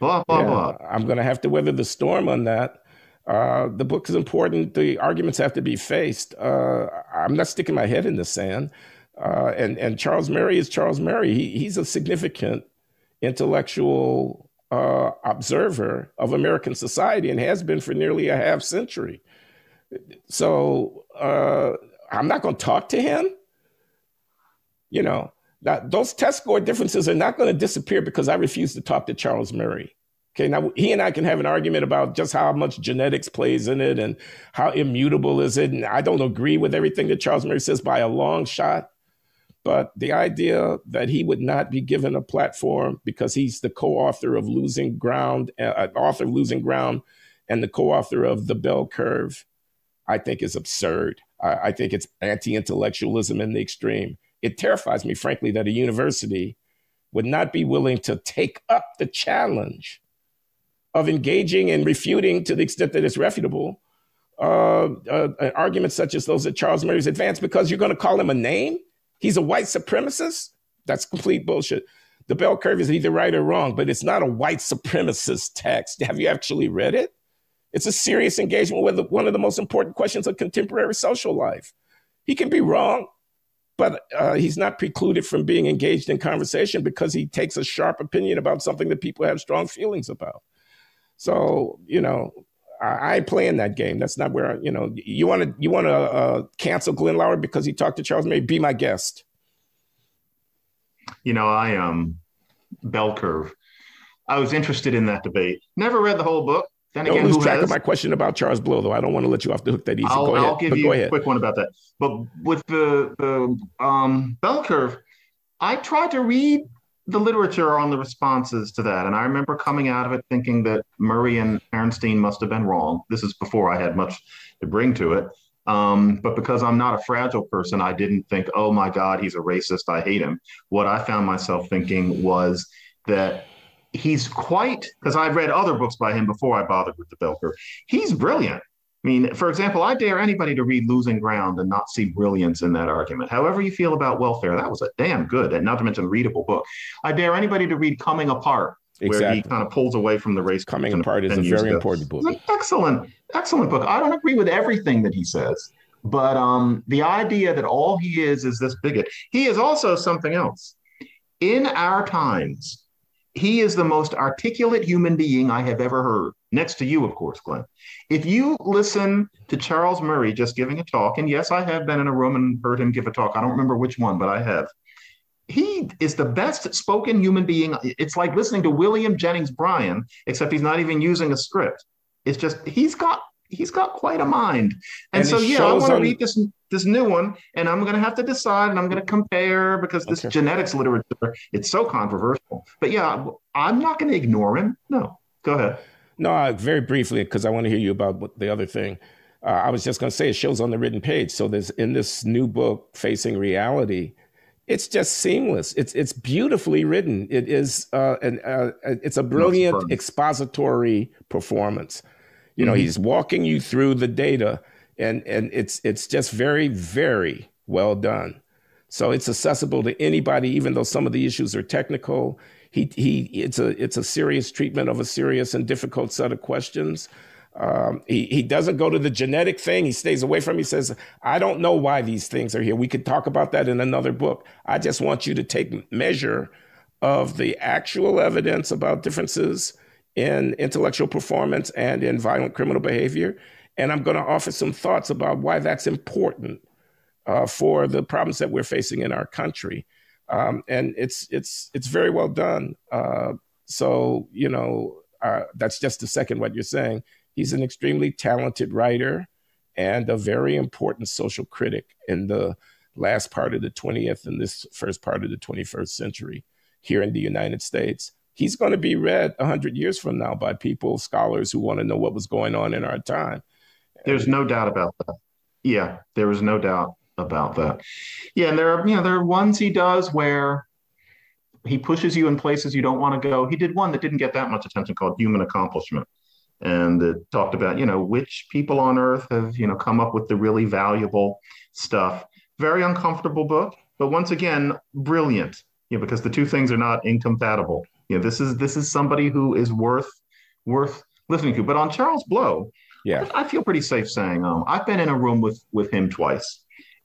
blah, blah, blah? I'm going to have to weather the storm on that. The book is important. The arguments have to be faced. I'm not sticking my head in the sand. And Charles Murray is Charles Murray. He's a significant intellectual observer of American society and has been for nearly a half century. So I'm not going to talk to him. You know, those test score differences are not going to disappear because I refuse to talk to Charles Murray. Okay, now he and I can have an argument about just how much genetics plays in it and how immutable is it. And I don't agree with everything that Charles Murray says by a long shot. But the idea that he would not be given a platform because he's the co-author of Losing Ground, author of Losing Ground, and the co-author of The Bell Curve, I think is absurd. I think it's anti-intellectualism in the extreme. It terrifies me, frankly, that a university would not be willing to take up the challenge of engaging and refuting, to the extent that it's refutable, arguments such as those that Charles Murray's advanced, because you're going to call him a name? He's a white supremacist? That's complete bullshit. The Bell Curve is either right or wrong, but it's not a white supremacist text. Have you actually read it? It's a serious engagement with one of the most important questions of contemporary social life. He can be wrong, but he's not precluded from being engaged in conversation because he takes a sharp opinion about something that people have strong feelings about. So, I ain't playing that game. That's not where, you want to cancel Glenn Loury because he talked to Charles Murray? Be my guest. Bell Curve. I was interested in that debate. Never read the whole book. Then Don't again, lose track of my question about Charles Blow, though. I don't want to let you off the hook that easy. I'll give you a quick one about that. But with the Bell Curve, I tried to read the literature on the responses to that. And I remember coming out of it thinking that Murray and Ernstine must have been wrong. This is before I had much to bring to it. But because I'm not a fragile person, I didn't think, oh my God, he's a racist, I hate him. What I found myself thinking was that he's because I've read other books by him before I bothered with the Bell Curve. He's brilliant. I mean, for example, I dare anybody to read Losing Ground and not see brilliance in that argument. However you feel about welfare, that was a damn good, and not to mention readable book. I dare anybody to read Coming Apart, where he kind of pulls away from the race. Coming Apart is a very important book. Excellent book. I don't agree with everything that he says, but the idea that all he is this bigot. He is also something else. In our times, he is the most articulate human being I have ever heard, next to you, of course, Glenn. If you listen to Charles Murray just giving a talk, and yes, I have been in a room and heard him give a talk. I don't remember which one, but I have. He is the best spoken human being. It's like listening to William Jennings Bryan, except he's not even using a script. It's just, he's got quite a mind. And so, I want to read this new one, and I'm going to have to decide, and I'm going to compare, because this genetics literature, it's so controversial. But yeah, I'm not going to ignore him. No, go ahead. No, very briefly, because I want to hear you about the other thing. I was just going to say it shows on the written page. So there's in this new book, Facing Reality, it's just seamless. It's beautifully written. It is it's a brilliant expository performance. He's walking you through the data, and it's just very, very well done. So it's accessible to anybody, even though some of the issues are technical. It's a serious treatment of a serious and difficult set of questions. He doesn't go to the genetic thing. He stays away from it. He says, I don't know why these things are here. We could talk about that in another book. I just want you to take measure of the actual evidence about differences in intellectual performance and in violent criminal behavior. And I'm going to offer some thoughts about why that's important for the problems that we're facing in our country. And it's very well done. That's just to second what you're saying. He's an extremely talented writer and a very important social critic in the last part of the 20th and this first part of the 21st century here in the United States. He's going to be read 100 years from now by people, scholars who want to know what was going on in our time. There's no doubt about that. Yeah, there is no doubt about that. Yeah, and there are ones he does where he pushes you in places you don't want to go. He did one that didn't get that much attention called Human Accomplishment. And it talked about, which people on earth have, come up with the really valuable stuff. Very uncomfortable book, but once again, brilliant, because the two things are not incompatible. This is somebody who is worth listening to. But on Charles Blow, I feel pretty safe saying I've been in a room with him twice,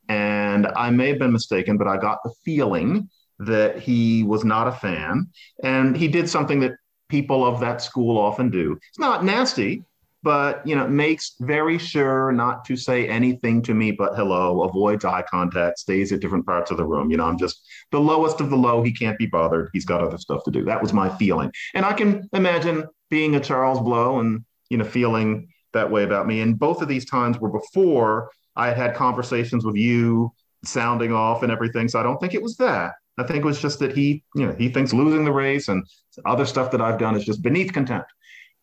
and I may have been mistaken, but I got the feeling that he was not a fan, and he did something that people of that school often do. It's not nasty, but makes very sure not to say anything to me but hello, avoids eye contact, stays at different parts of the room. I'm just the lowest of the low. He can't be bothered. He's got other stuff to do. That was my feeling. And I can imagine being a Charles Blow and, feeling that way about me. And both of these times were before I had conversations with you sounding off and everything. So I don't think it was that. I think it was just that he thinks losing the race and other stuff that I've done is just beneath contempt.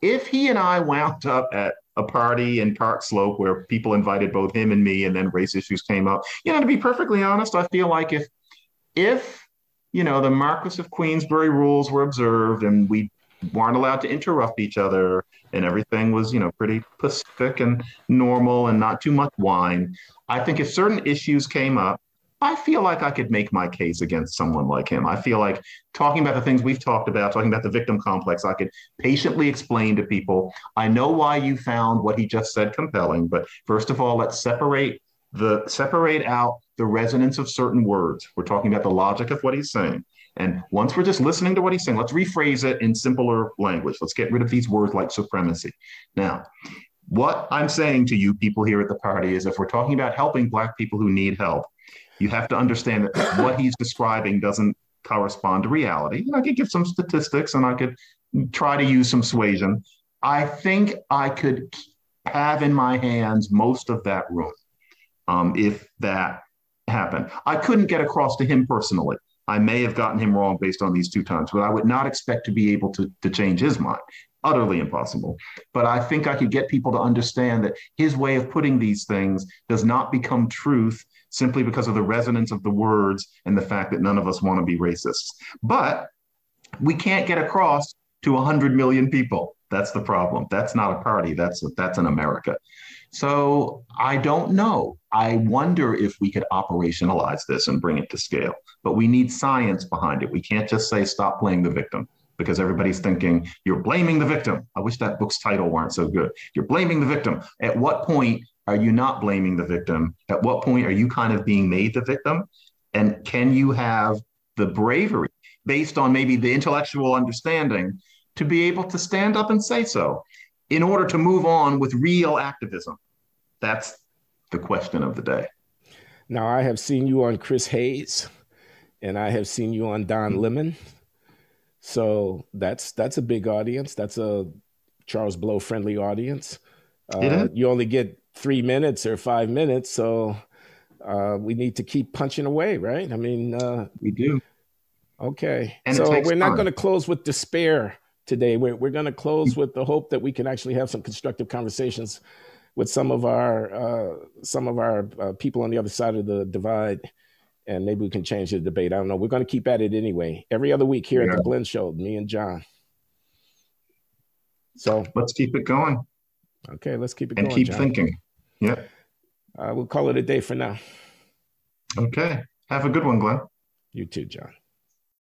If he and I wound up at a party in Park Slope where people invited both him and me, and then race issues came up, to be perfectly honest, I feel like if the Marquis of Queensberry rules were observed and we weren't allowed to interrupt each other and everything was, pretty pacific and normal and not too much whine, I think if certain issues came up, I feel like I could make my case against someone like him. I feel like talking about the things we've talked about, talking about the victim complex, I could patiently explain to people, I know why you found what he just said compelling, but first of all, let's separate out the resonance of certain words. We're talking about the logic of what he's saying. And once we're just listening to what he's saying, let's rephrase it in simpler language. Let's get rid of these words like supremacy. Now, what I'm saying to you people here at the party is if we're talking about helping Black people who need help, you have to understand that what he's describing doesn't correspond to reality. I could give some statistics and I could try to use some suasion. I think I could have in my hands most of that room if that happened. I couldn't get across to him personally. I may have gotten him wrong based on these 2 times, but I would not expect to be able to change his mind. Utterly impossible. But I think I could get people to understand that his way of putting these things does not become truth simply because of the resonance of the words and the fact that none of us want to be racists. But we can't get across to 100 million people. That's the problem. That's not a party. That's an America. So I don't know. I wonder if we could operationalize this and bring it to scale. But we need science behind it. We can't just say stop playing the victim, because everybody's thinking you're blaming the victim. I wish that book's title weren't so good. You're blaming the victim. At what point are you not blaming the victim? At what point are you kind of being made the victim? And can you have the bravery based on maybe the intellectual understanding to be able to stand up and say so in order to move on with real activism? That's the question of the day. Now, I have seen you on Chris Hayes, and I have seen you on Don Lemon. So that's a big audience. That's a Charles Blow friendly audience. You only get 3 minutes or 5 minutes, so we need to keep punching away, right? I mean, we do. Okay, and so we're not going to close with despair today. We're going to close with the hope that we can actually have some constructive conversations with some of our people on the other side of the divide, and maybe we can change the debate. I don't know. We're going to keep at it anyway. Every other week here at the Glenn Show, me and John. So let's keep it going. Okay, let's keep it going. And keep John. thinking. Yeah. We'll call it a day for now. Okay. Have a good one, Glenn. You too, John.